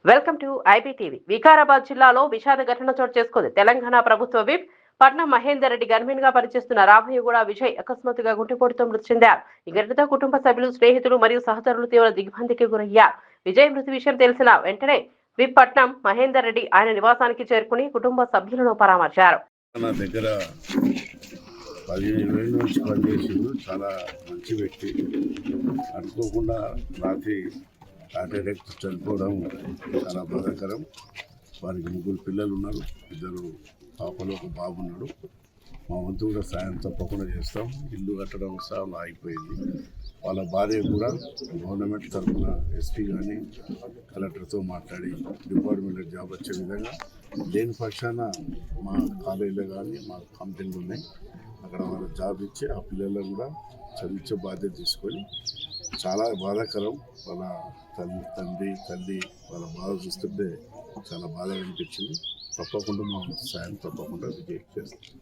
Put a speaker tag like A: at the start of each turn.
A: Welcome to IBTV. Vikarabad జిల్లాలో విషాద ఘటన చోటు చేసుకుంది. తెలంగాణ ప్రభుత్వ విప్ పట్నం మహేందర్ రెడ్డి గన్మెన్ గా పనిచేస్తున్న రామయ్యగూడ విజయ్ అకస్మాత్తుగా గుండెపోటుతో మృతి చెందారు. ఈ ఘటనతో కుటుంబ సభ్యులు, స్నేహితులు మరియు సహచరులు తీవ్ర దిగ్భ్రాంతికి గురయ్యారు. విజయ్ మృతి విషయం తెలిసిన వెంటనే విప్ పట్నం మహేందర్ రెడ్డి ఆయన నివాసానికి చేరుకుని కుటుంబ సభ్యులను పరామర్శారు.
B: నా దగ్గర 15 ఏళ్ళ నుంచి పనిచేసిండు. చాలా మంచి వ్యక్తి. అనుకోకుండా రాత్రి డైరెక్ట్ చనిపోవడం చాలా బాధాకరం. వారికి 3 పిల్లలు ఉన్నారు, 2 పాపలు, 1 బాబు ఉన్నాడు. మా వంతు కూడా సాయం తప్పకుండా చేస్తాం. ఇల్లు కట్టడం ఉత్సాహం ఆగిపోయింది. వాళ్ళ భార్య కూడా గవర్నమెంట్ తరఫున ఎస్పీ కానీ కలెక్టర్తో మాట్లాడి డిపార్ట్మెంట్లో జాబ్ వచ్చే విధంగా లేని పక్షాన మా కాలేజీలో కానీ మా కంపెనీలు ఉన్నాయి, అక్కడ వాళ్ళ జాబ్ ఇచ్చి ఆ పిల్లలను కూడా చదివించే బాధ్యత తీసుకొని చాలా బాధాకరం. వాళ్ళ తల్లి వాళ్ళ బాధ చూస్తుంటే చాలా బాధ అనిపించింది. తప్పకుండా మా సాయం తప్పకుండా విజయ్ చేస్తాం.